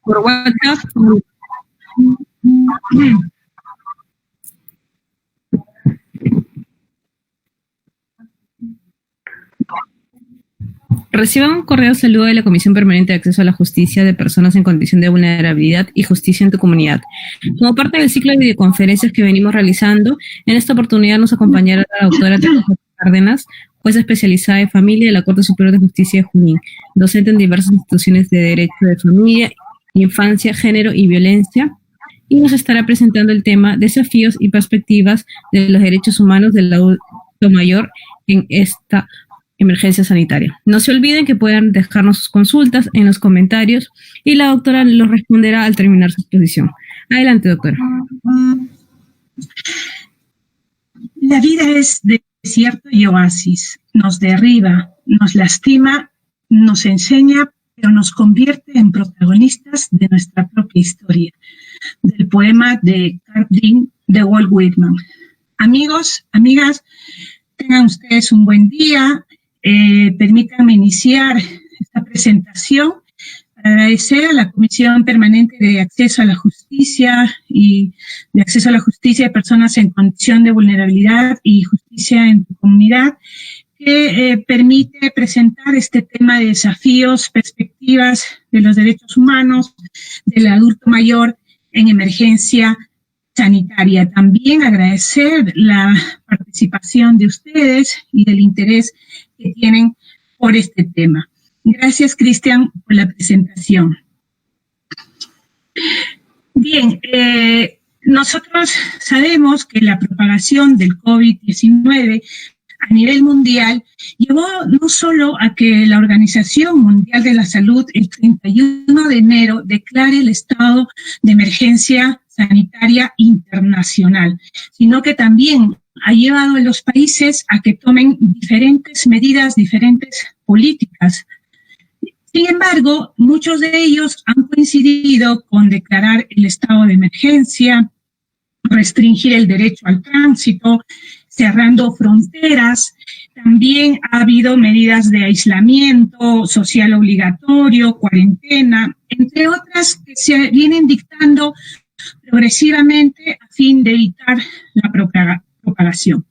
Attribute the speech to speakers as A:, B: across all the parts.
A: por WhatsApp. Reciban un correo saludo de la Comisión Permanente de Acceso a la Justicia de Personas en Condición de Vulnerabilidad y Justicia en tu Comunidad. Como parte del ciclo de videoconferencias que venimos realizando, en esta oportunidad nos acompañará la doctora Teresa Cárdenas, jueza especializada en familia de la Corte Superior de Justicia de Junín, docente en diversas instituciones de derecho de familia, infancia, género y violencia, y nos estará presentando el tema desafíos y perspectivas de los derechos humanos del adulto mayor en esta emergencia sanitaria. No se olviden que puedan dejarnos sus consultas en los comentarios y la doctora los responderá al terminar su exposición. Adelante, doctora.
B: La vida es desierto y oasis. Nos derriba, nos lastima, nos enseña, pero nos convierte en protagonistas de nuestra propia historia. Del poema de Cardin de Walt Whitman. Amigos, amigas, tengan ustedes un buen día. Permítanme iniciar esta presentación para agradecer a la Comisión Permanente de Acceso a la Justicia y de Acceso a la Justicia de Personas en Condición de Vulnerabilidad y Justicia en tu Comunidad, que permite presentar este tema de desafíos, perspectivas de los derechos humanos del adulto mayor en emergencia sanitaria. También agradecer la participación de ustedes y del interés que tienen por este tema. Gracias, Cristian, por la presentación. Bien, nosotros sabemos que la propagación del COVID-19 a nivel mundial llevó no solo a que la Organización Mundial de la Salud el 31 de enero declare el estado de emergencia sanitaria internacional, sino que también ha llevado a los países a que tomen diferentes medidas, diferentes políticas. Sin embargo, muchos de ellos han coincidido con declarar el estado de emergencia, restringir el derecho al tránsito, cerrando fronteras. También ha habido medidas de aislamiento social obligatorio, cuarentena, entre otras que se vienen dictando progresivamente a fin de evitar la propagación.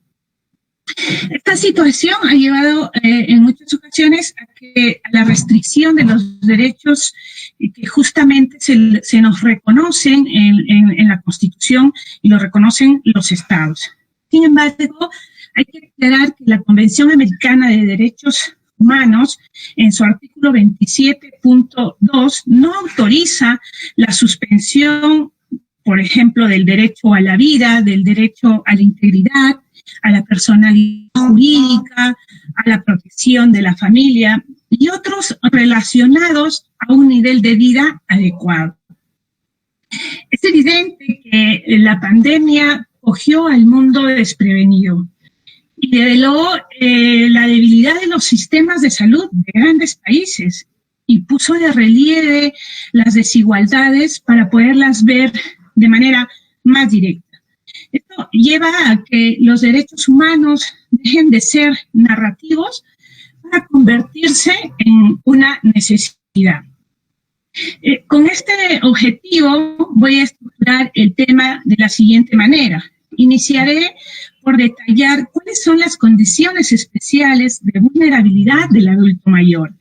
B: Esta situación ha llevado en muchas ocasiones a la restricción de los derechos que justamente se nos reconocen en la Constitución y lo reconocen los estados. Sin embargo, hay que aclarar que la Convención Americana de Derechos Humanos, en su artículo 27.2, no autoriza la suspensión, por ejemplo, del derecho a la vida, del derecho a la integridad, a la personalidad jurídica, a la protección de la familia y otros relacionados a un nivel de vida adecuado. Es evidente que la pandemia cogió al mundo desprevenido y reveló la debilidad de los sistemas de salud de grandes países y puso de relieve las desigualdades para poderlas ver de manera más directa. Esto lleva a que los derechos humanos dejen de ser narrativos para convertirse en una necesidad. Con este objetivo voy a estructurar el tema de la siguiente manera. Iniciaré por detallar cuáles son las condiciones especiales de vulnerabilidad del adulto mayor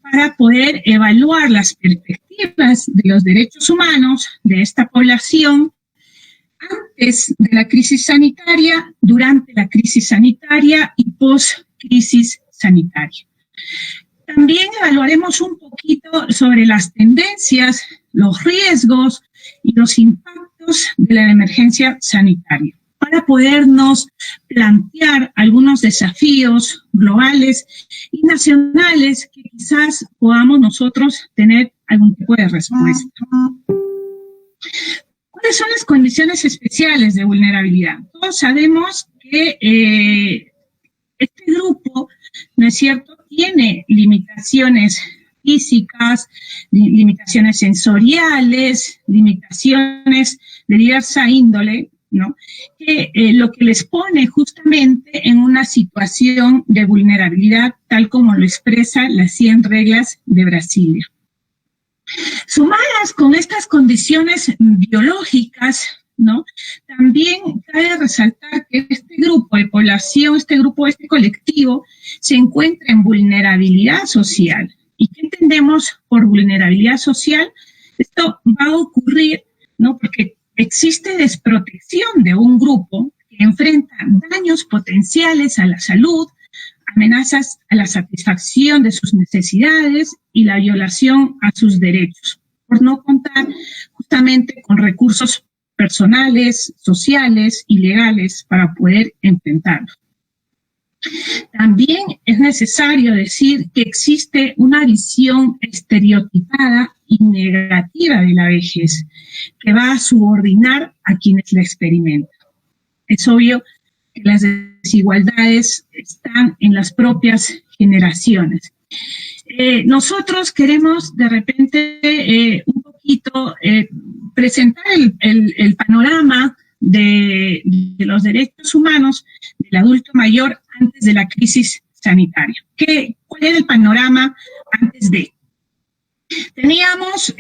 B: para poder evaluar las perspectivas de los derechos humanos de esta población antes de la crisis sanitaria, durante la crisis sanitaria y post-crisis sanitaria. También evaluaremos un poquito sobre las tendencias, los riesgos y los impactos de la emergencia sanitaria para podernos plantear algunos desafíos globales y nacionales que quizás podamos nosotros tener algún tipo de respuesta. ¿Cuáles son las condiciones especiales de vulnerabilidad? Todos sabemos que este grupo, ¿no es cierto?, tiene limitaciones físicas, limitaciones sensoriales, limitaciones de diversa índole, ¿no?, que lo que les pone justamente en una situación de vulnerabilidad, tal como lo expresa las 100 reglas de Brasilia. Sumadas con estas condiciones biológicas, ¿no? También cabe resaltar que este grupo de población, este colectivo, se encuentra en vulnerabilidad social. ¿Y qué entendemos por vulnerabilidad social? Esto va a ocurrir, ¿no? Porque existe desprotección de un grupo que enfrenta daños potenciales a la salud, amenazas a la satisfacción de sus necesidades y la violación a sus derechos, por no contar justamente con recursos personales, sociales y legales para poder enfrentarlos. También es necesario decir que existe una visión estereotipada y negativa de la vejez que va a subordinar a quienes la experimentan. Es obvio que las desigualdades están en las propias generaciones. Nosotros queremos de repente un poquito presentar el panorama de los derechos humanos del adulto mayor antes de la crisis sanitaria. ¿Cuál era el panorama antes de? Teníamos,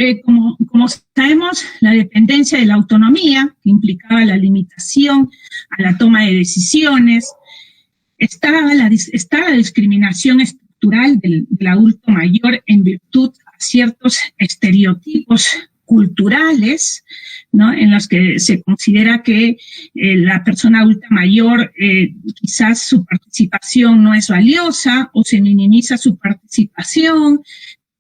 B: como sabemos, la dependencia de la autonomía, que implicaba la limitación a la toma de decisiones. Estaba la discriminación estructural del adulto mayor en virtud a ciertos estereotipos culturales, ¿no? En los que se considera que la persona adulta mayor quizás su participación no es valiosa o se minimiza su participación,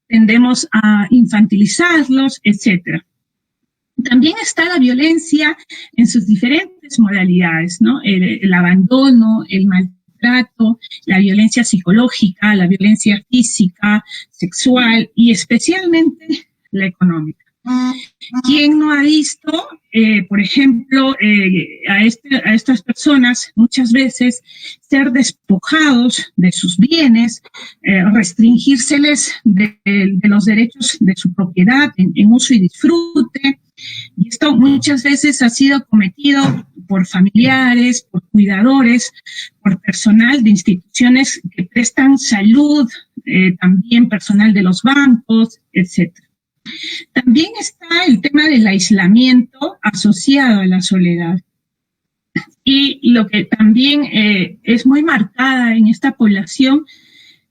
B: tendemos a infantilizarlos, etc. También está la violencia en sus diferentes modalidades, ¿no? El abandono, el maltrato, la violencia psicológica, la violencia física, sexual y especialmente la económica. ¿Quién no ha visto, por ejemplo, a estas personas muchas veces ser despojados de sus bienes, restringírseles de los derechos de su propiedad en uso y disfrute? Y esto muchas veces ha sido cometido por familiares, por cuidadores, por personal de instituciones que prestan salud, también personal de los bancos, etc. También está el tema del aislamiento asociado a la soledad. Y lo que también es muy marcada en esta población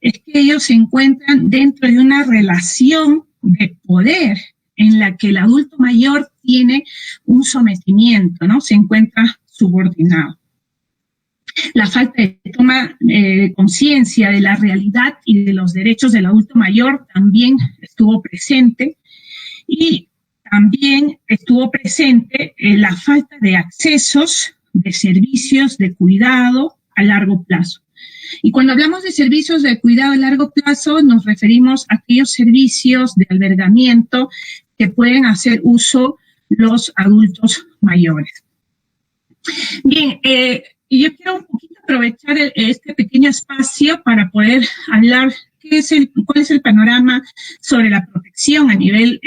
B: es que ellos se encuentran dentro de una relación de poder en la que el adulto mayor tiene un sometimiento, ¿no? Se encuentra subordinado. La falta de toma de conciencia de la realidad y de los derechos del adulto mayor también estuvo presente. Y también estuvo presente la falta de accesos de servicios de cuidado a largo plazo. Y cuando hablamos de servicios de cuidado a largo plazo, nos referimos a aquellos servicios de albergamiento que pueden hacer uso los adultos mayores. Bien, yo quiero un poquito aprovechar este pequeño espacio para poder hablar cuál es el panorama sobre la protección a nivel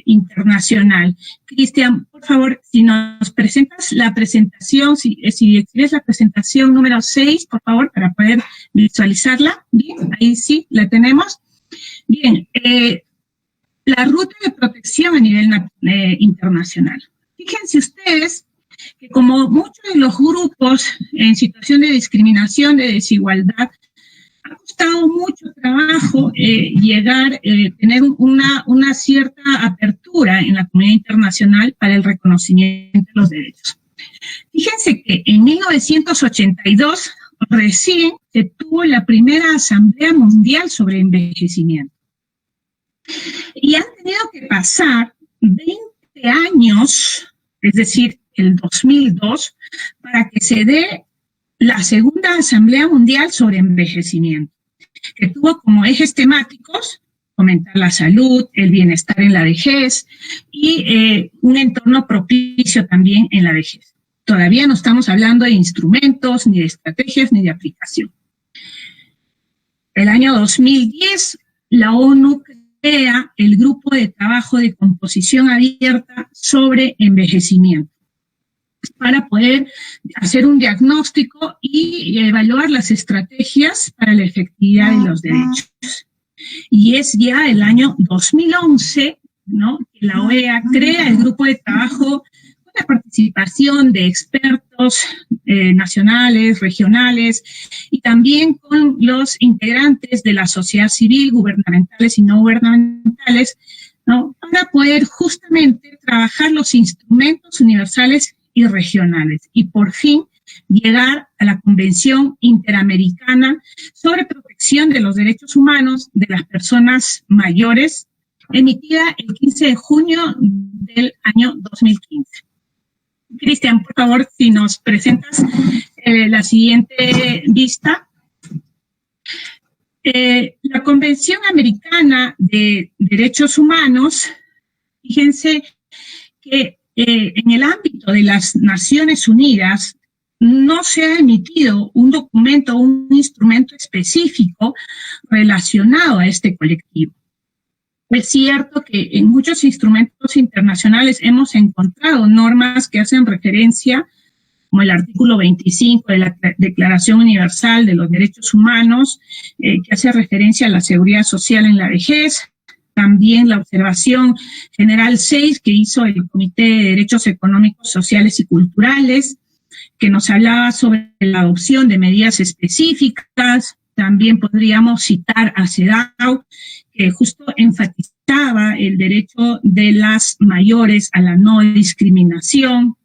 B: internacional. Cristian, por favor, si nos presentas la presentación, si tienes la presentación número 6, por favor, para poder visualizarla. Bien, ahí sí, la tenemos. Bien, la ruta de protección a nivel internacional. Fíjense ustedes que como muchos de los grupos en situación de discriminación, de desigualdad, ha costado mucho trabajo tener una cierta apertura en la comunidad internacional para el reconocimiento de los derechos. Fíjense que en 1982 recién se tuvo la primera Asamblea Mundial sobre Envejecimiento. Y han tenido que pasar 20 años, es decir, el 2002, para que se dé la segunda Asamblea Mundial sobre Envejecimiento, que tuvo como ejes temáticos fomentar la salud, el bienestar en la vejez y un entorno propicio también en la vejez. Todavía no estamos hablando de instrumentos, ni de estrategias, ni de aplicación. El año 2010, la ONU crea el Grupo de Trabajo de Composición Abierta sobre Envejecimiento, para poder hacer un diagnóstico y evaluar las estrategias para la efectividad de los derechos. Y es ya el año 2011 ¿no?, que la OEA crea el grupo de trabajo con la participación de expertos nacionales, regionales, y también con los integrantes de la sociedad civil, gubernamentales y no gubernamentales, ¿no?, para poder justamente trabajar los instrumentos universales y regionales y por fin llegar a la Convención Interamericana sobre Protección de los Derechos Humanos de las Personas Mayores, emitida el 15 de junio del año 2015. Cristian, por favor, si nos presentas la siguiente vista. La Convención Americana de Derechos Humanos, fíjense que en el ámbito de las Naciones Unidas no se ha emitido un documento, un instrumento específico relacionado a este colectivo. Es cierto que en muchos instrumentos internacionales hemos encontrado normas que hacen referencia, como el artículo 25 de la Declaración Universal de los Derechos Humanos, que hace referencia a la seguridad social en la vejez, también la observación general 6 que hizo el Comité de Derechos Económicos, Sociales y Culturales, que nos hablaba sobre la adopción de medidas específicas. También podríamos citar a CEDAW, que justo enfatizaba el derecho de las mayores a la no discriminación,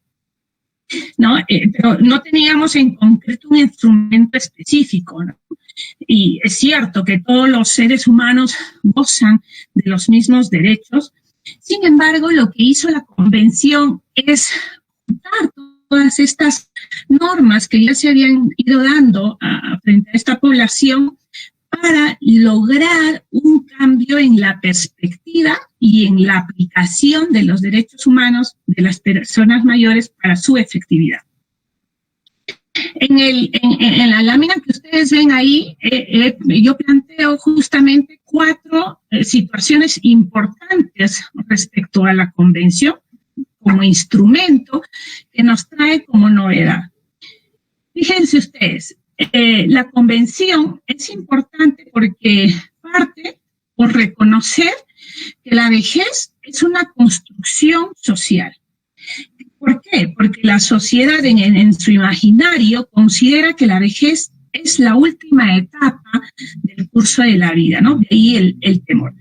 B: ¿no? Pero no teníamos en concreto un instrumento específico, ¿no? Y es cierto que todos los seres humanos gozan de los mismos derechos. Sin embargo, lo que hizo la Convención es juntar todas estas normas que ya se habían ido dando frente a esta población para lograr un cambio en la perspectiva y en la aplicación de los derechos humanos de las personas mayores para su efectividad. En la lámina que ustedes ven ahí, yo planteo justamente 4 situaciones importantes respecto a la Convención como instrumento que nos trae como novedad. Fíjense ustedes, la Convención es importante porque parte por reconocer que la vejez es una construcción social. ¿Por qué? Porque la sociedad en su imaginario considera que la vejez es la última etapa del curso de la vida, ¿no? De ahí el temor.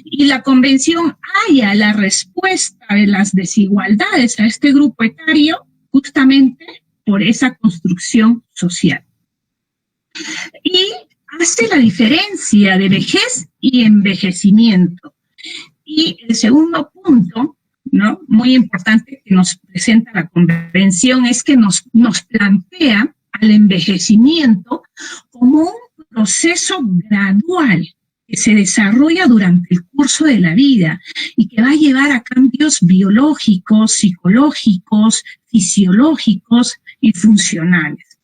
B: Y la Convención halla la respuesta de las desigualdades a este grupo etario justamente por esa construcción social. Y hace la diferencia de vejez y envejecimiento. Y el segundo punto, ¿no?, muy importante que nos presenta la Convención es que nos plantea al envejecimiento como un proceso gradual que se desarrolla durante el curso de la vida y que va a llevar a cambios biológicos, psicológicos, fisiológicos y funcionales,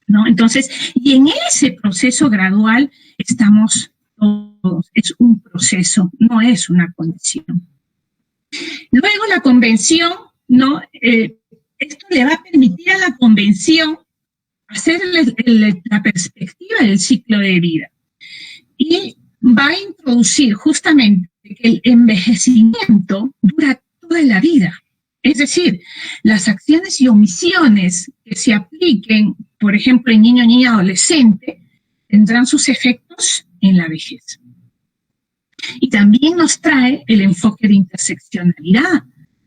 B: ¿no? Entonces, y en ese proceso gradual estamos todos, es un proceso, no es una condición. Luego la Convención, ¿no? Esto le va a permitir a la Convención hacer la perspectiva del ciclo de vida y va a introducir justamente que el envejecimiento dura toda la vida. Es decir, las acciones y omisiones que se apliquen, por ejemplo, en niño, niña, adolescente, tendrán sus efectos en la vejez. Y también nos trae el enfoque de interseccionalidad.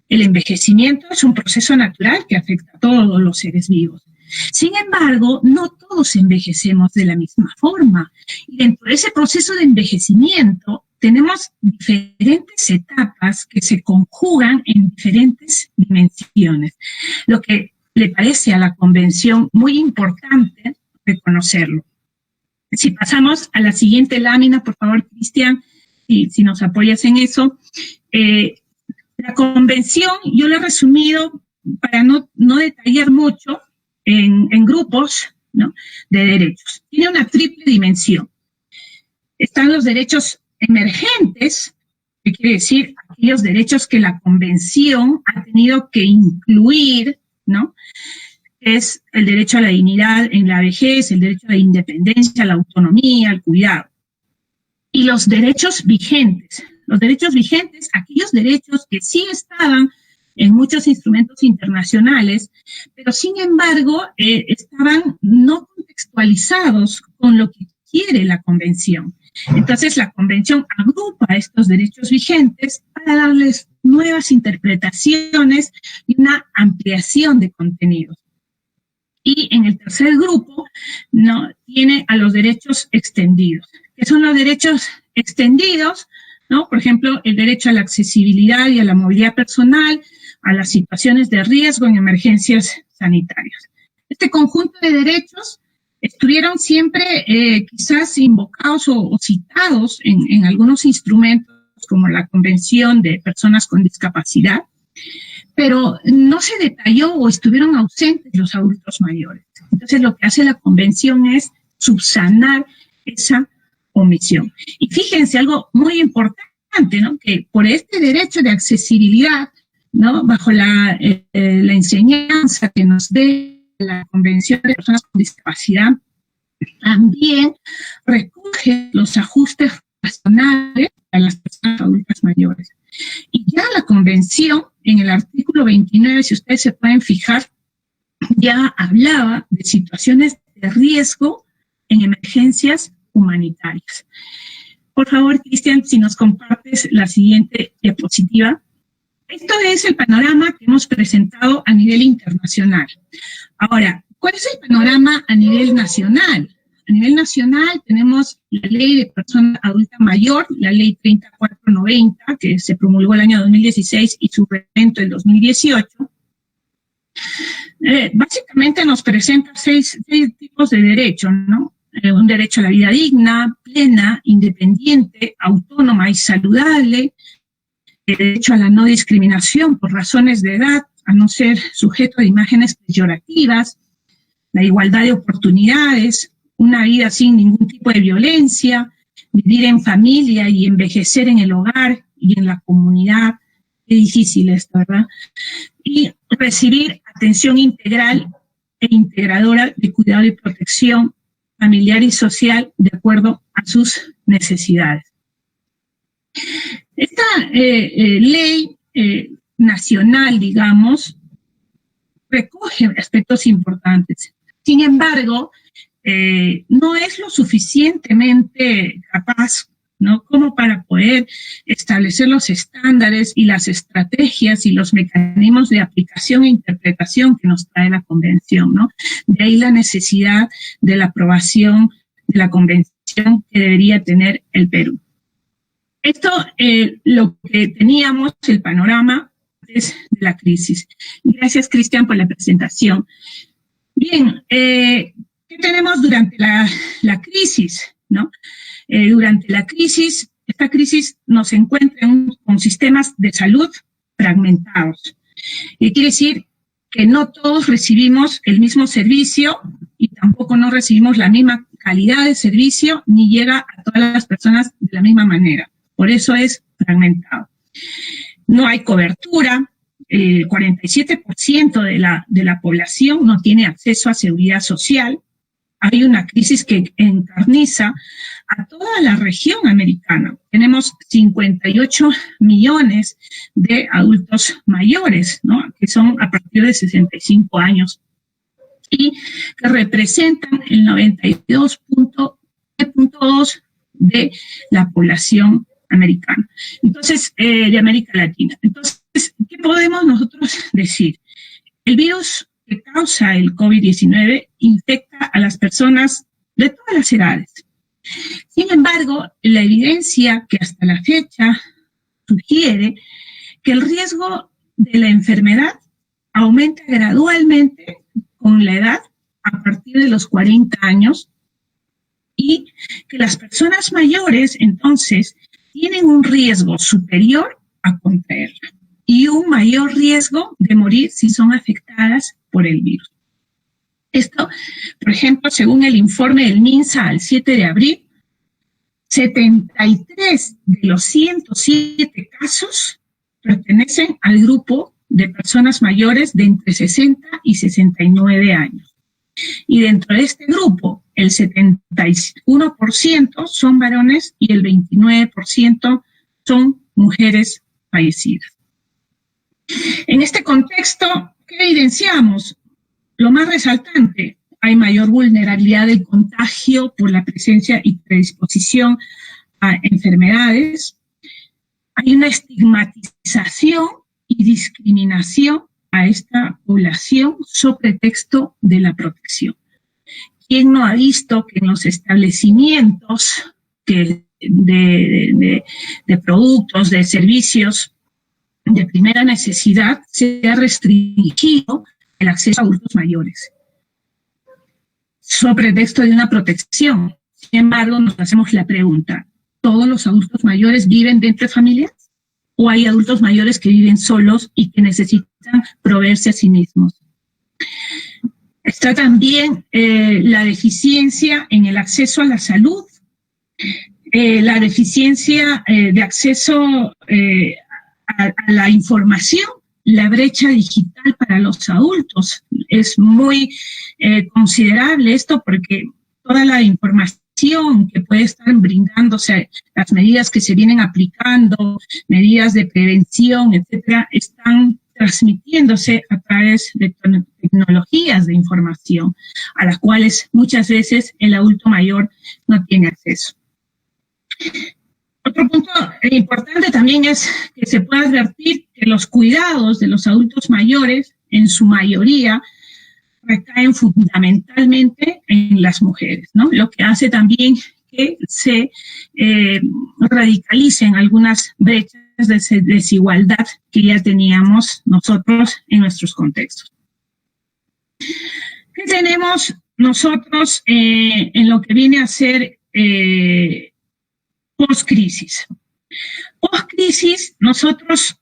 B: El envejecimiento es un proceso natural que afecta a todos los seres vivos. Sin embargo, no todos envejecemos de la misma forma. Y dentro de ese proceso de envejecimiento tenemos diferentes etapas que se conjugan en diferentes dimensiones, lo que le parece a la Convención muy importante reconocerlo. Si pasamos a la siguiente lámina, por favor, Cristian, si nos apoyas en eso. La Convención, yo lo he resumido para no detallar mucho en grupos, ¿no?, de derechos. Tiene una triple dimensión. Están los derechos emergentes, que quiere decir aquellos derechos que la Convención ha tenido que incluir, ¿no?, es el derecho a la dignidad en la vejez, el derecho a la independencia, a la autonomía, al cuidado. Y los derechos vigentes, los derechos vigentes, aquellos derechos que sí estaban en muchos instrumentos internacionales, pero sin embargo estaban no contextualizados con lo que quiere la Convención. Entonces la Convención agrupa estos derechos vigentes para darles nuevas interpretaciones y una ampliación de contenidos. Y en el tercer grupo no tiene a los derechos extendidos. ¿Qué son los derechos extendidos? ¿No? Por ejemplo, el derecho a la accesibilidad y a la movilidad personal, a las situaciones de riesgo en emergencias sanitarias. Este conjunto de derechos estuvieron siempre quizás invocados o citados en algunos instrumentos como la Convención de Personas con Discapacidad, pero no se detalló o estuvieron ausentes los adultos mayores. Entonces lo que hace la Convención es subsanar esa omisión. Y fíjense algo muy importante, ¿no? Que por este derecho de accesibilidad, ¿no? Bajo la enseñanza que nos dé la Convención de Personas con Discapacidad, también recoge los ajustes razonables a las personas adultas mayores. Y ya la Convención, en el artículo 29, si ustedes se pueden fijar, ya hablaba de situaciones de riesgo en emergencias humanitarias. Por favor, Cristian, si nos compartes la siguiente diapositiva. Esto es el panorama que hemos presentado a nivel internacional. Ahora, ¿cuál es el panorama a nivel nacional? A nivel nacional tenemos la Ley de Persona Adulta Mayor, la Ley 3490, que se promulgó el año 2016 y su reglamento el 2018. Básicamente nos presenta seis tipos de derechos, ¿no? Un derecho a la vida digna, plena, independiente, autónoma y saludable, el derecho a la no discriminación por razones de edad, a no ser sujeto de imágenes peyorativas, la igualdad de oportunidades, una vida sin ningún tipo de violencia, vivir en familia y envejecer en el hogar y en la comunidad. Qué difícil esto, ¿verdad? Y recibir atención integral e integradora de cuidado y protección familiar y social de acuerdo a sus necesidades. Esta ley nacional, digamos, recoge aspectos importantes. Sin embargo, no es lo suficientemente capaz, ¿no? Como para poder establecer los estándares y las estrategias y los mecanismos de aplicación e interpretación que nos trae la Convención, ¿no? De ahí la necesidad de la aprobación de la Convención que debería tener el Perú. Esto, lo que teníamos, el panorama antes de la crisis. Gracias, Cristian, por la presentación. Bien, ¿qué tenemos durante la crisis, ¿no? Durante la crisis, esta crisis nos encuentra con sistemas de salud fragmentados. Y quiere decir que no todos recibimos el mismo servicio y tampoco no recibimos la misma calidad de servicio ni llega a todas las personas de la misma manera. Por eso es fragmentado. No hay cobertura. El 47% de la población no tiene acceso a seguridad social. Hay una crisis que encarniza a toda la región americana. Tenemos 58 millones de adultos mayores, ¿no? Que son a partir de 65 años y que representan el 92.2% de la población americana. Entonces, de América Latina. Entonces, ¿qué podemos nosotros decir? El virus que causa el COVID-19 infecta a las personas de todas las edades. Sin embargo, la evidencia que hasta la fecha sugiere que el riesgo de la enfermedad aumenta gradualmente con la edad a partir de los 40 años y que las personas mayores, entonces, tienen un riesgo superior a contraerla y un mayor riesgo de morir si son afectadas por el virus. Esto, por ejemplo, según el informe del MINSA al 7 de abril, 73 de los 107 casos pertenecen al grupo de personas mayores de entre 60 y 69 años. Y dentro de este grupo, el 71% son varones y el 29% son mujeres fallecidas. En este contexto, ¿qué evidenciamos? Lo más resaltante, hay mayor vulnerabilidad del contagio por la presencia y predisposición a enfermedades. Hay una estigmatización y discriminación a esta población sobre pretexto de la protección. ¿Quién no ha visto que en los establecimientos de productos, de servicios de primera necesidad se ha restringido el acceso a adultos mayores sobre pretexto de una protección? Sin embargo, nos hacemos la pregunta, ¿todos los adultos mayores viven dentro de familias? ¿O hay adultos mayores que viven solos y que necesitan proveerse a sí mismos? Está también la deficiencia en el acceso a la salud, la deficiencia de acceso a la información, la brecha digital para los adultos. Es muy considerable esto porque toda la información que puede estar brindándose, las medidas que se vienen aplicando, medidas de prevención, etcétera, están transmitiéndose a través de tecnologías de información, a las cuales muchas veces el adulto mayor no tiene acceso. Otro punto importante también es que se puede advertir que los cuidados de los adultos mayores, en su mayoría, recaen fundamentalmente en las mujeres, ¿no? Lo que hace también que se radicalicen algunas brechas de desigualdad que ya teníamos nosotros en nuestros contextos. ¿Qué tenemos nosotros en lo que viene a ser post-crisis? Post-crisis, nosotros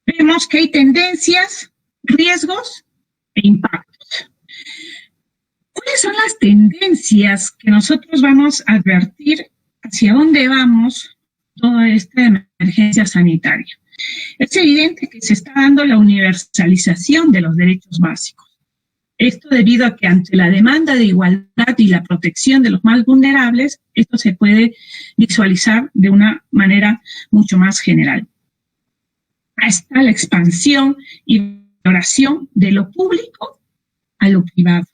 B: vemos que hay tendencias, riesgos e impactos. ¿Cuáles son las tendencias que nosotros vamos a advertir hacia dónde vamos toda esta emergencia sanitaria? Es evidente que se está dando la universalización de los derechos básicos. Esto debido a que ante la demanda de igualdad y la protección de los más vulnerables, esto se puede visualizar de una manera mucho más general. Está la expansión y valoración de lo público a lo privado.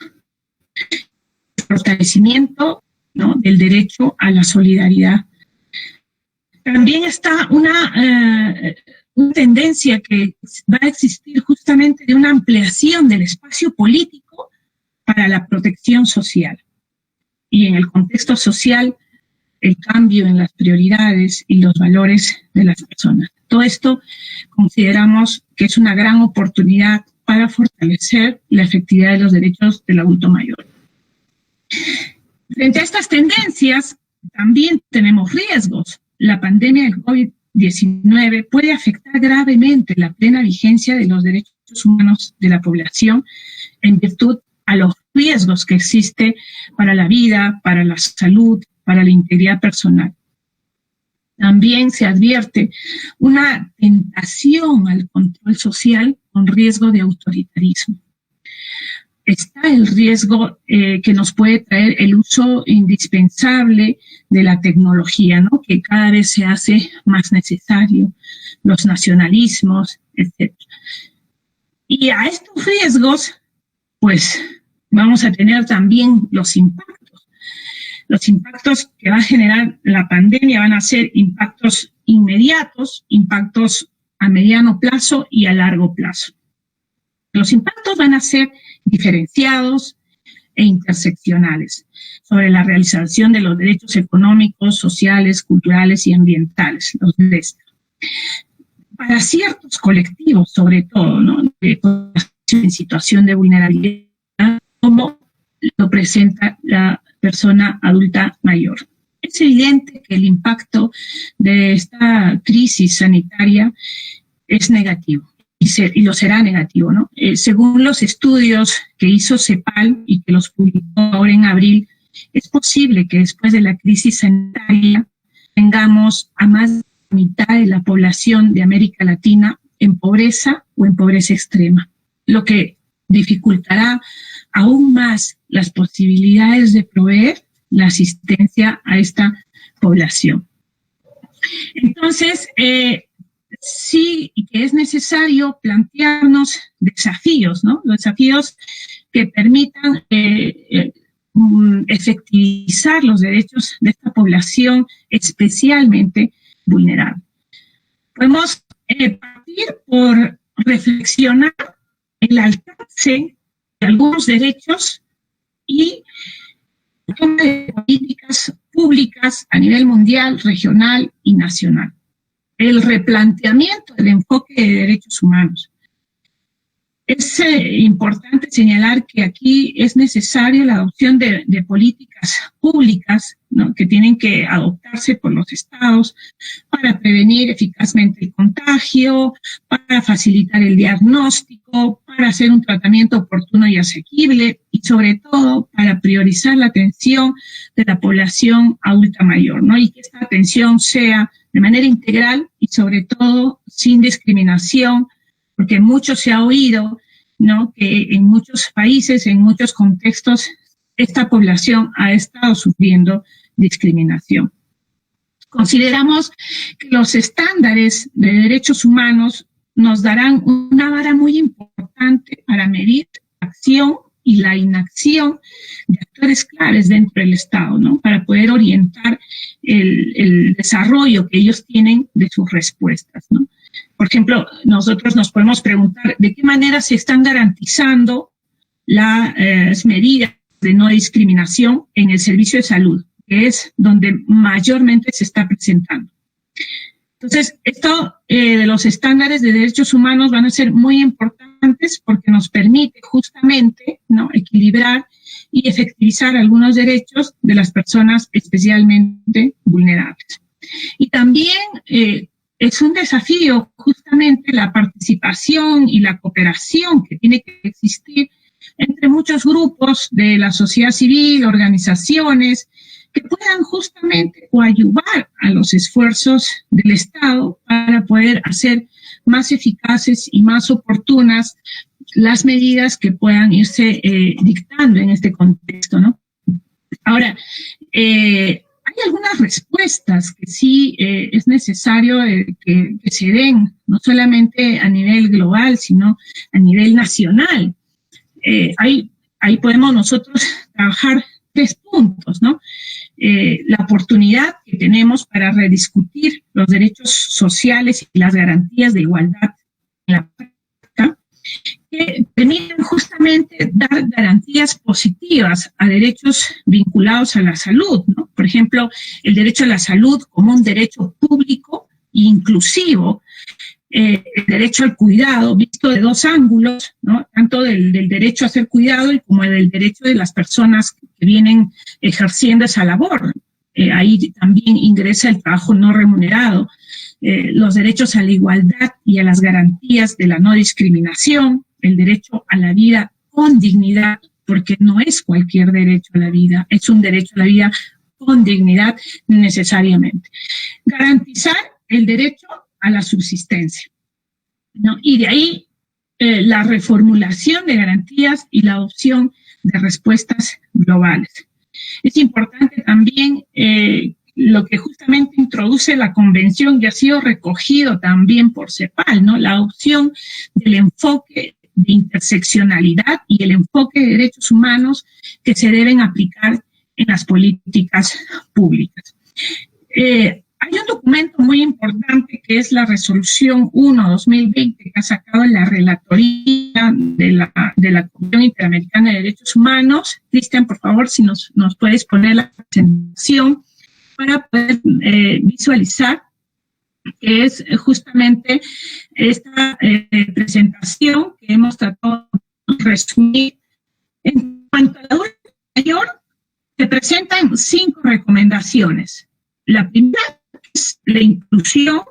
B: El fortalecimiento, ¿no?, del derecho a la solidaridad. También está una tendencia que va a existir justamente de una ampliación del espacio político para la protección social. Y en el contexto social, el cambio en las prioridades y los valores de las personas. Todo esto consideramos que es una gran oportunidad para fortalecer la efectividad de los derechos del adulto mayor. Frente a estas tendencias, también tenemos riesgos. La pandemia del COVID-19 puede afectar gravemente la plena vigencia de los derechos humanos de la población en virtud a los riesgos que existe para la vida, para la salud, para la integridad personal. También se advierte una tentación al control social con riesgo de autoritarismo. Está el riesgo que nos puede traer el uso indispensable de la tecnología, ¿no?, que cada vez se hace más necesario, los nacionalismos, etc. Y a estos riesgos, pues, vamos a tener también los impactos. Los impactos que va a generar la pandemia van a ser impactos inmediatos, impactos a mediano plazo y a largo plazo. Los impactos van a ser diferenciados e interseccionales sobre la realización de los derechos económicos, sociales, culturales y ambientales, los derechos. Para ciertos colectivos, sobre todo, ¿no?, en situación de vulnerabilidad, como lo presenta la persona adulta mayor. Es evidente que el impacto de esta crisis sanitaria es negativo. Y lo será negativo, ¿no? Según los estudios que hizo CEPAL y que los publicó ahora en abril, es posible que después de la crisis sanitaria tengamos a más de la mitad de la población de América Latina en pobreza o en pobreza extrema, lo que dificultará aún más las posibilidades de proveer la asistencia a esta población. Entonces, sí que es necesario plantearnos desafíos, ¿no? Los desafíos que permitan efectivizar los derechos de esta población especialmente vulnerable. Podemos partir por reflexionar el alcance de algunos derechos y toma de políticas públicas a nivel mundial, regional y nacional. El replanteamiento del enfoque de derechos humanos. Es importante señalar que aquí es necesaria la adopción de políticas públicas, ¿no?, que tienen que adoptarse por los estados para prevenir eficazmente el contagio, para facilitar el diagnóstico, para hacer un tratamiento oportuno y asequible y sobre todo para priorizar la atención de la población adulta mayor, ¿no? Y que esta atención sea de manera integral y sobre todo sin discriminación, porque mucho se ha oído, ¿no?, que en muchos países, en muchos contextos, esta población ha estado sufriendo discriminación. Consideramos que los estándares de derechos humanos nos darán una vara muy importante para medir la acción y la inacción de actores claves dentro del Estado, ¿no?, para poder orientar el desarrollo que ellos tienen de sus respuestas, ¿no? Por ejemplo, nosotros nos podemos preguntar de qué manera se están garantizando las medidas de no discriminación en el servicio de salud, que es donde mayormente se está presentando. Entonces, esto de los estándares de derechos humanos van a ser muy importantes porque nos permite justamente, ¿no?, equilibrar y efectivizar algunos derechos de las personas especialmente vulnerables. Y también es un desafío justamente la participación y la cooperación que tiene que existir entre muchos grupos de la sociedad civil, organizaciones, que puedan justamente coadyuvar a los esfuerzos del Estado para poder hacer más eficaces y más oportunas las medidas que puedan irse dictando en este contexto, ¿no? Ahora, hay algunas respuestas que sí es necesario que se den, no solamente a nivel global, sino a nivel nacional. Ahí podemos nosotros trabajar 3 puntos, ¿no? La oportunidad que tenemos para rediscutir los derechos sociales y las garantías de igualdad en la práctica, que permiten justamente dar garantías positivas a derechos vinculados a la salud, ¿no? Por ejemplo, el derecho a la salud como un derecho público e inclusivo, el derecho al cuidado visto de 2 ángulos, ¿no?, tanto del derecho a ser cuidado y como del derecho de las personas que vienen ejerciendo esa labor. Ahí también ingresa el trabajo no remunerado, los derechos a la igualdad y a las garantías de la no discriminación, el derecho a la vida con dignidad, porque no es cualquier derecho a la vida, es un derecho a la vida con dignidad necesariamente. Garantizar el derecho a la subsistencia, ¿no? Y de ahí la reformulación de garantías y la adopción de respuestas globales. Es importante también lo que justamente introduce la convención y ha sido recogido también por CEPAL, ¿no?, la adopción del enfoque de interseccionalidad y el enfoque de derechos humanos que se deben aplicar en las políticas públicas. Hay un documento muy importante que es la Resolución 1/2020 que ha sacado la Relatoría de la Comisión Interamericana de Derechos Humanos. Cristian, por favor, si nos puedes poner la presentación para poder visualizar, que es justamente esta presentación que hemos tratado de resumir. En cuanto a la adulto mayor, se presentan 5 recomendaciones. La primera es la inclusión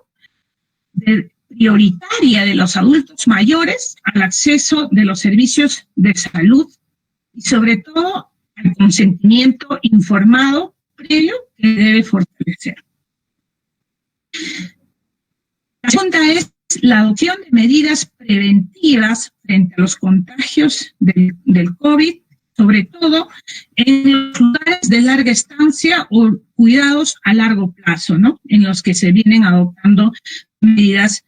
B: prioritaria de los adultos mayores al acceso de los servicios de salud y sobre todo al consentimiento informado previo que debe fortalecer. La segunda es la adopción de medidas preventivas frente a los contagios del COVID sobre todo en los lugares de larga estancia o cuidados a largo plazo, ¿no? En los que se vienen adoptando medidas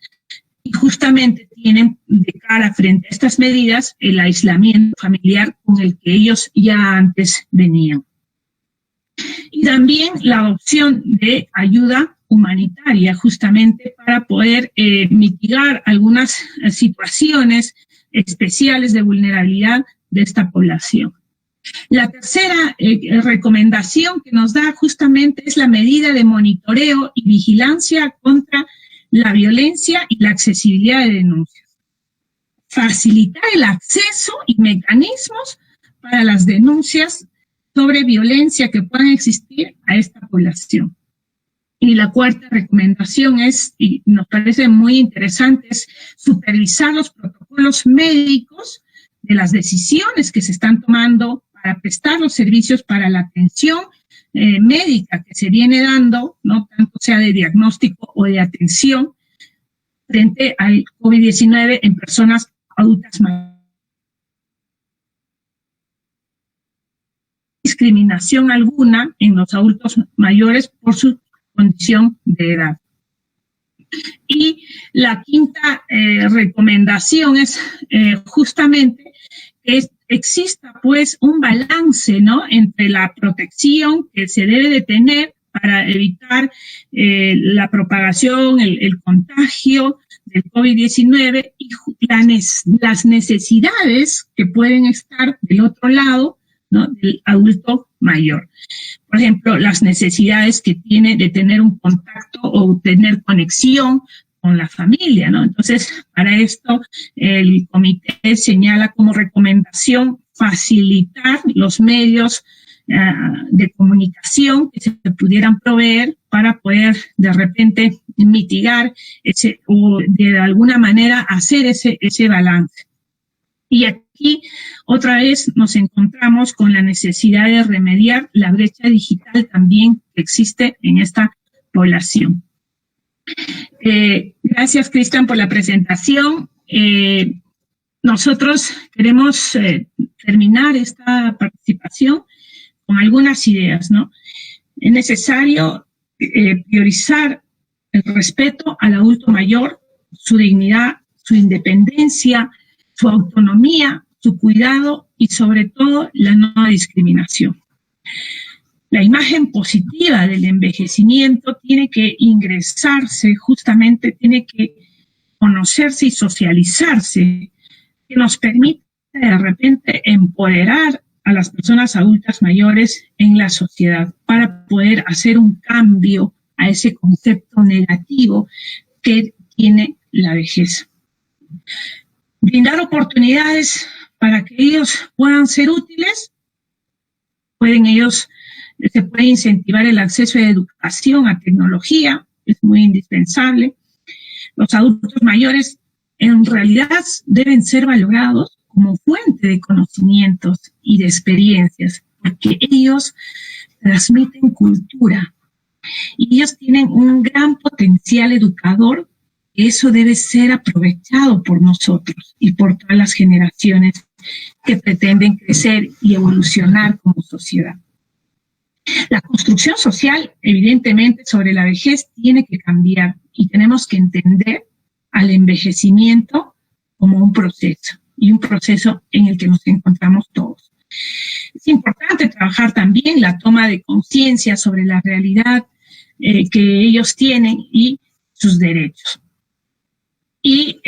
B: y justamente tienen de cara frente a estas medidas el aislamiento familiar con el que ellos ya antes venían. Y también la adopción de ayuda humanitaria, justamente para poder mitigar algunas situaciones especiales de vulnerabilidad de esta población. La tercera recomendación que nos da justamente es la medida de monitoreo y vigilancia contra la violencia y la accesibilidad de denuncias. Facilitar el acceso y mecanismos para las denuncias sobre violencia que puedan existir a esta población. Y la cuarta recomendación es, y nos parece muy interesante, es supervisar los protocolos médicos de las decisiones que se están tomando para prestar los servicios para la atención médica que se viene dando, no tanto sea de diagnóstico o de atención, frente al COVID-19 en personas adultas mayores. Discriminación alguna en los adultos mayores por su condición de edad. Y la quinta recomendación es justamente que exista pues un balance, ¿no?, entre la protección que se debe de tener para evitar la propagación, el contagio del COVID-19 y las necesidades que pueden estar del otro lado, ¿no?, del adulto mayor. Por ejemplo, las necesidades que tiene de tener un contacto o tener conexión con la familia, ¿no? Entonces, para esto, el comité señala como recomendación facilitar los medios de comunicación que se pudieran proveer para poder de repente mitigar o de alguna manera hacer ese balance. Y aquí otra vez nos encontramos con la necesidad de remediar la brecha digital también que existe en esta población. Gracias, Cristian, por la presentación. Nosotros queremos terminar esta participación con algunas ideas, ¿no? Es necesario priorizar el respeto al adulto mayor, su dignidad, su independencia, su autonomía, su cuidado y sobre todo la no discriminación. La imagen positiva del envejecimiento tiene que ingresarse, justamente tiene que conocerse y socializarse, que nos permite de repente empoderar a las personas adultas mayores en la sociedad para poder hacer un cambio a ese concepto negativo que tiene la vejez. Brindar oportunidades para que ellos puedan ser útiles, se puede incentivar el acceso a educación, a tecnología, es muy indispensable. Los adultos mayores en realidad deben ser valorados como fuente de conocimientos y de experiencias, porque ellos transmiten cultura y ellos tienen un gran potencial educador. Eso debe ser aprovechado por nosotros y por todas las generaciones que pretenden crecer y evolucionar como sociedad. La construcción social, evidentemente, sobre la vejez tiene que cambiar y tenemos que entender al envejecimiento como un proceso y un proceso en el que nos encontramos todos. Es importante trabajar también la toma de conciencia sobre la realidad que ellos tienen y sus derechos. Y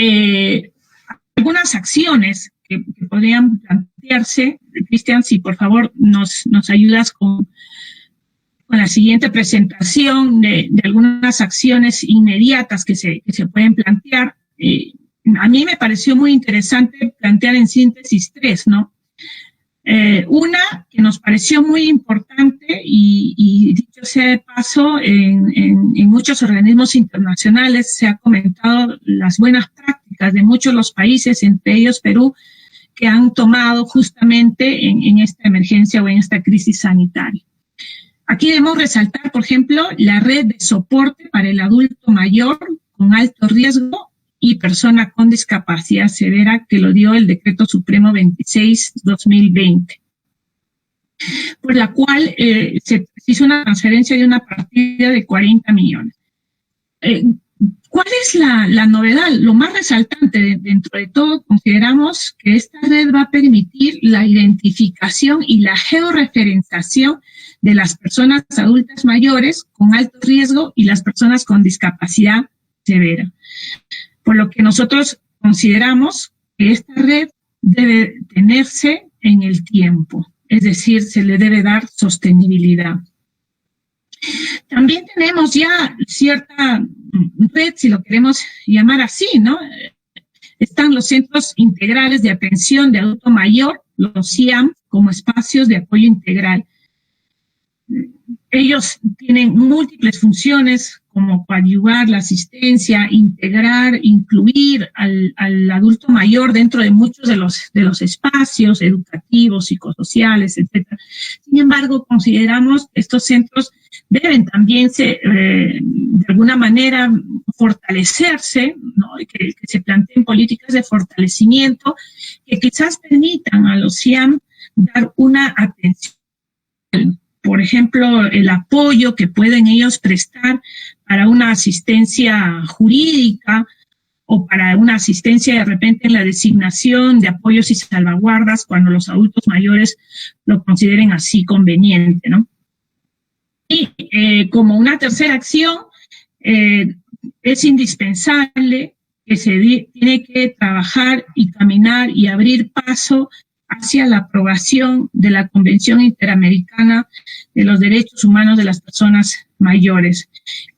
B: algunas acciones que podrían plantearse, Cristian, si por favor nos ayudas con la siguiente presentación de algunas acciones inmediatas que se pueden plantear. A mí me pareció muy interesante plantear en síntesis 3, ¿no? Una que nos pareció muy importante y dicho sea de paso, en muchos organismos internacionales se ha comentado las buenas prácticas de muchos de los países, entre ellos Perú, que han tomado justamente en esta emergencia o en esta crisis sanitaria. Aquí debemos resaltar, por ejemplo, la red de soporte para el adulto mayor con alto riesgo y persona con discapacidad severa que lo dio el Decreto Supremo 26/2020. por la cual se hizo una transferencia de una partida de 40 millones. ¿Cuál es la novedad? Lo más resaltante dentro de todo, consideramos que esta red va a permitir la identificación y la georreferenciación de las personas adultas mayores con alto riesgo y las personas con discapacidad severa. Por lo que nosotros consideramos que esta red debe tenerse en el tiempo, es decir, se le debe dar sostenibilidad. También tenemos ya cierta red, si lo queremos llamar así, ¿no? Están los centros integrales de atención de adulto mayor, los CIAM, como espacios de apoyo integral. Ellos tienen múltiples funciones como coadyuvar la asistencia, integrar, incluir al adulto mayor dentro de muchos de los espacios educativos, psicosociales, etcétera. Sin embargo, consideramos que estos centros deben también de alguna manera fortalecerse, ¿no? que se planteen políticas de fortalecimiento que quizás permitan a los CIAM dar una atención. Por ejemplo, el apoyo que pueden ellos prestar para una asistencia jurídica o para una asistencia de repente en la designación de apoyos y salvaguardas cuando los adultos mayores lo consideren así conveniente, ¿no? Y como una tercera acción, es indispensable que tiene que trabajar y caminar y abrir paso hacia la aprobación de la Convención Interamericana de los Derechos Humanos de las Personas Mayores,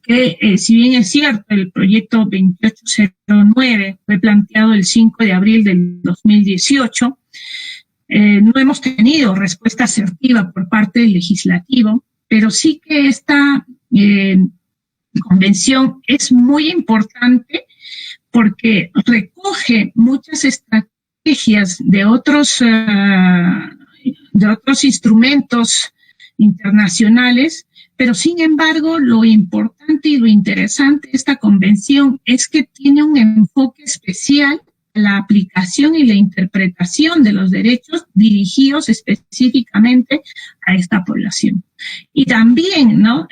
B: que si bien es cierto, el proyecto 2809 fue planteado el 5 de abril del 2018, no hemos tenido respuesta asertiva por parte del legislativo, pero sí que esta convención es muy importante porque recoge muchas estrategias de otros instrumentos internacionales, pero sin embargo lo importante y lo interesante de esta convención es que tiene un enfoque especial a la aplicación y la interpretación de los derechos dirigidos específicamente a esta población. Y también, ¿no?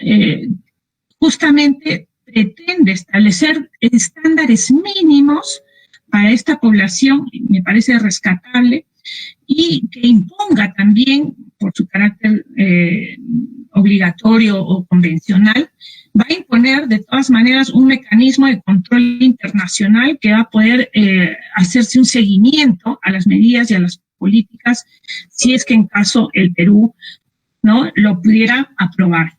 B: Justamente pretende establecer estándares mínimos para esta población, me parece rescatable, y que imponga también, por su carácter obligatorio o convencional, va a imponer de todas maneras un mecanismo de control internacional que va a poder hacerse un seguimiento a las medidas y a las políticas, si es que en caso el Perú, ¿no?, lo pudiera aprobar.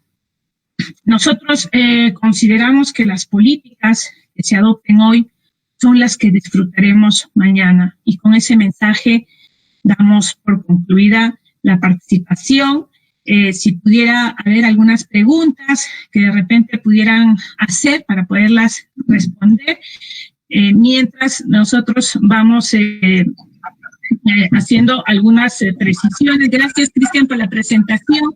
B: Nosotros consideramos que las políticas que se adopten hoy son las que disfrutaremos mañana. Y con ese mensaje damos por concluida la participación. Si pudiera haber algunas preguntas que de repente pudieran hacer para poderlas responder, mientras nosotros vamos haciendo algunas precisiones. Gracias, Cristian, por la presentación.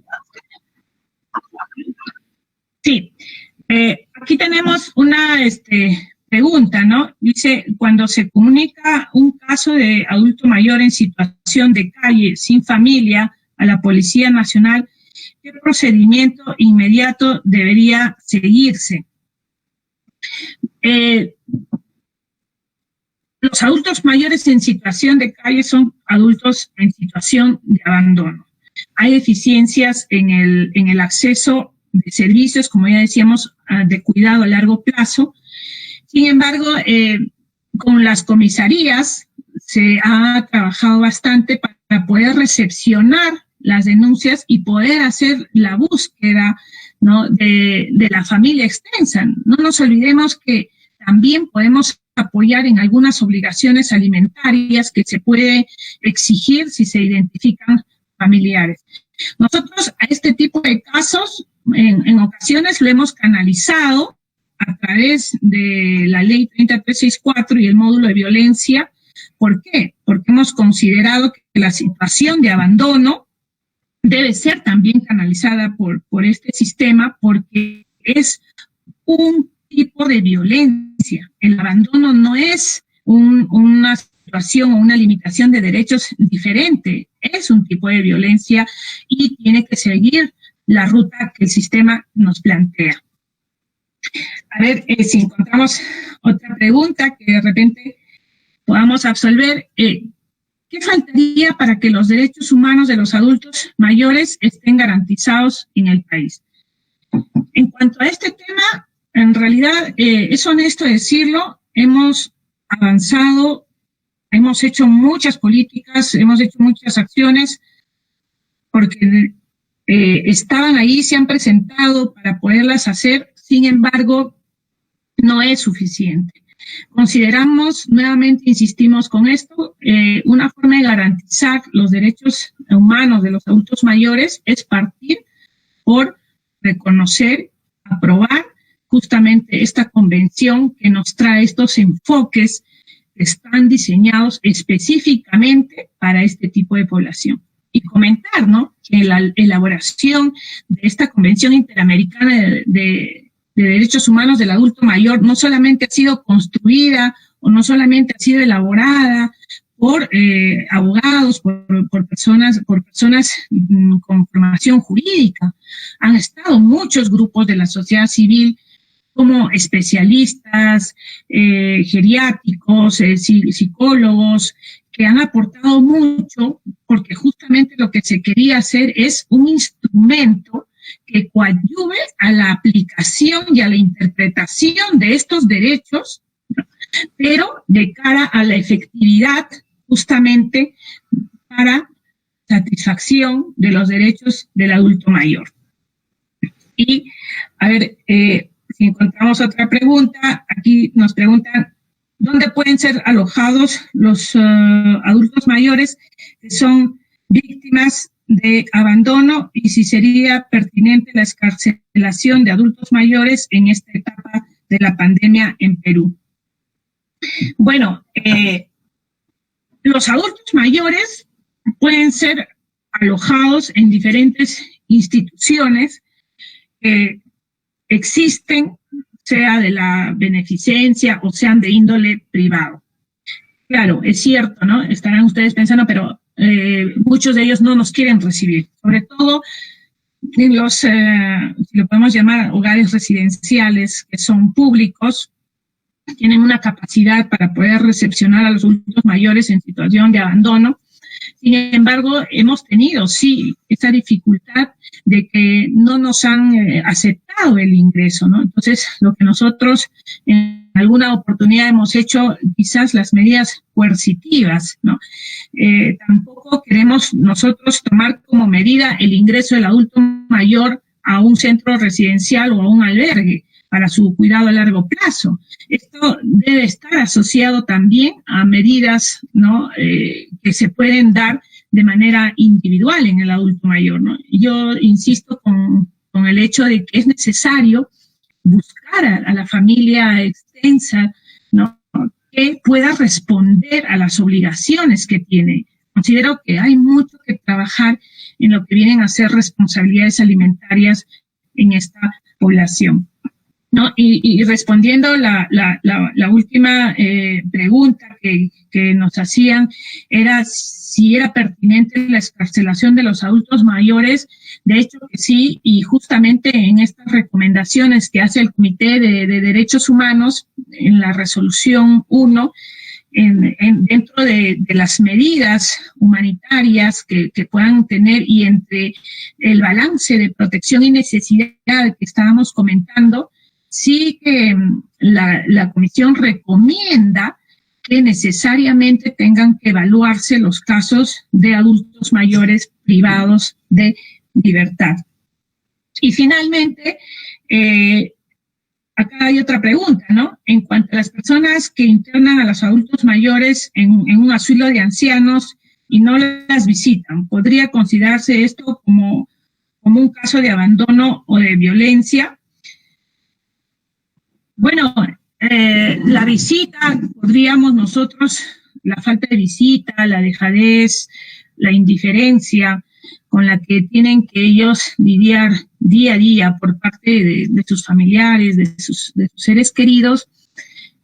B: Sí, aquí tenemos una pregunta, ¿no? Dice, cuando se comunica un caso de adulto mayor en situación de calle, sin familia, a la Policía Nacional, ¿qué procedimiento inmediato debería seguirse? Los adultos mayores en situación de calle son adultos en situación de abandono. Hay deficiencias en el acceso de servicios, como ya decíamos, de cuidado a largo plazo. Sin embargo, con las comisarías se ha trabajado bastante para poder recepcionar las denuncias y poder hacer la búsqueda, ¿no?, de la familia extensa. No nos olvidemos que también podemos apoyar en algunas obligaciones alimentarias que se puede exigir si se identifican familiares. Nosotros a este tipo de casos en ocasiones lo hemos canalizado a través de la ley 3364 y el módulo de violencia. ¿Por qué? Porque hemos considerado que la situación de abandono debe ser también canalizada por este sistema, porque es un tipo de violencia. El abandono no es una situación o una limitación de derechos diferente. Es un tipo de violencia y tiene que seguir la ruta que el sistema nos plantea. A ver, si encontramos otra pregunta que de repente podamos absolver, ¿qué faltaría para que los derechos humanos de los adultos mayores estén garantizados en el país? En cuanto a este tema, en realidad es honesto decirlo, hemos avanzado, hemos hecho muchas políticas, hemos hecho muchas acciones, porque estaban ahí, se han presentado para poderlas hacer, sin embargo, no es suficiente. Consideramos, nuevamente insistimos con esto, una forma de garantizar los derechos humanos de los adultos mayores es partir por reconocer, aprobar justamente esta convención que nos trae estos enfoques que están diseñados específicamente para este tipo de población. Y comentar, ¿no?, que la elaboración de esta Convención Interamericana de Derechos Humanos del Adulto Mayor no solamente ha sido construida o no solamente ha sido elaborada por abogados, por personas con formación jurídica. Han estado muchos grupos de la sociedad civil como especialistas, geriátricos, psicólogos, que han aportado mucho, porque justamente lo que se quería hacer es un instrumento que coadyuve a la aplicación y a la interpretación de estos derechos, ¿no?, pero de cara a la efectividad justamente para satisfacción de los derechos del adulto mayor. Y, a ver, si encontramos otra pregunta, aquí nos preguntan, ¿dónde pueden ser alojados los adultos mayores que son víctimas de abandono y si sería pertinente la excarcelación de adultos mayores en esta etapa de la pandemia en Perú? Bueno, los adultos mayores pueden ser alojados en diferentes instituciones que existen, sea de la beneficencia o sean de índole privado. Claro, es cierto, ¿no? Estarán ustedes pensando, pero muchos de ellos no nos quieren recibir, sobre todo en los, si lo podemos llamar, hogares residenciales, que son públicos, tienen una capacidad para poder recepcionar a los adultos mayores en situación de abandono. Sin embargo, hemos tenido, sí, esa dificultad de que no nos han aceptado el ingreso, ¿no? Entonces, lo que nosotros en alguna oportunidad hemos hecho, quizás las medidas coercitivas, ¿no? Tampoco queremos nosotros tomar como medida el ingreso del adulto mayor a un centro residencial o a un albergue para su cuidado a largo plazo. Esto debe estar asociado también a medidas, ¿no?, que se pueden dar de manera individual en el adulto mayor, ¿no? Yo insisto con el hecho de que es necesario buscar a la familia extensa, ¿no?, que pueda responder a las obligaciones que tiene. Considero que hay mucho que trabajar en lo que vienen a ser responsabilidades alimentarias en esta población, ¿no? Y respondiendo la última pregunta que nos hacían, era si era pertinente la excarcelación de los adultos mayores. De hecho que sí, y justamente en estas recomendaciones que hace el Comité de Derechos Humanos, en la resolución 1, dentro de las medidas humanitarias que puedan tener y entre el balance de protección y necesidad que estábamos comentando, sí que la Comisión recomienda que necesariamente tengan que evaluarse los casos de adultos mayores privados de libertad. Y finalmente, acá hay otra pregunta, ¿no? En cuanto a las personas que internan a los adultos mayores en un asilo de ancianos y no las visitan, ¿podría considerarse esto como un caso de abandono o de violencia? Bueno, la visita, podríamos nosotros, la falta de visita, la dejadez, la indiferencia con la que tienen que ellos lidiar día a día por parte de sus familiares, de sus seres queridos,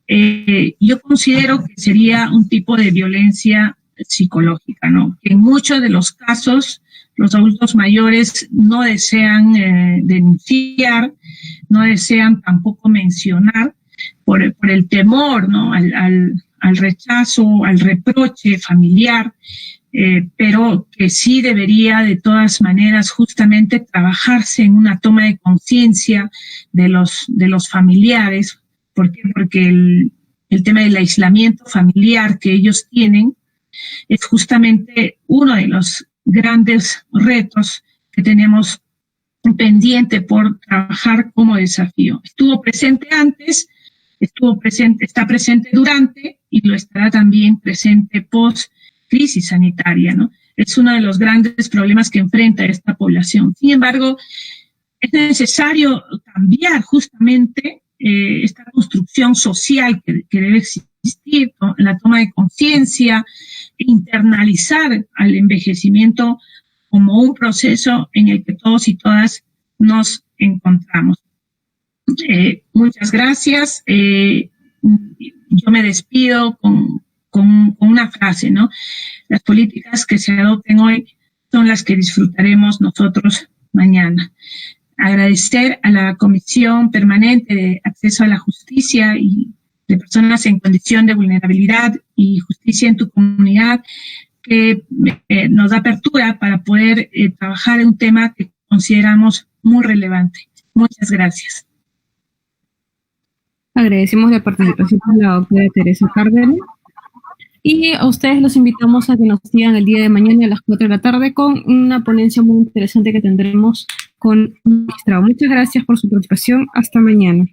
B: yo considero que sería un tipo de violencia psicológica, ¿no? Que en muchos de los casos los adultos mayores no desean denunciar, no desean tampoco mencionar por el temor, ¿no? Al rechazo, al reproche familiar, pero que sí debería de todas maneras justamente trabajarse en una toma de conciencia de los familiares. ¿Por qué? Porque el tema del aislamiento familiar que ellos tienen es justamente uno de los grandes retos que tenemos pendiente por trabajar como desafío. Estuvo presente antes, está presente durante y lo estará también presente post crisis sanitaria, ¿no? Es uno de los grandes problemas que enfrenta esta población. Sin embargo, es necesario cambiar justamente esta construcción social que debe existir, ¿no? La toma de conciencia, internalizar al envejecimiento como un proceso en el que todos y todas nos encontramos. Muchas gracias. Yo me despido con una frase, ¿no? Las políticas que se adopten hoy son las que disfrutaremos nosotros mañana. Agradecer a la Comisión Permanente de Acceso a la Justicia y de Personas en Condición de Vulnerabilidad y Justicia en tu Comunidad, que nos da apertura para poder trabajar en un tema que consideramos muy relevante. Muchas gracias.
A: Agradecemos la participación de la doctora Teresa Cárdenas. Y a ustedes los invitamos a que nos sigan el día de mañana a las 4 de la tarde con una ponencia muy interesante que tendremos con un magistrado. Muchas gracias por su participación. Hasta mañana.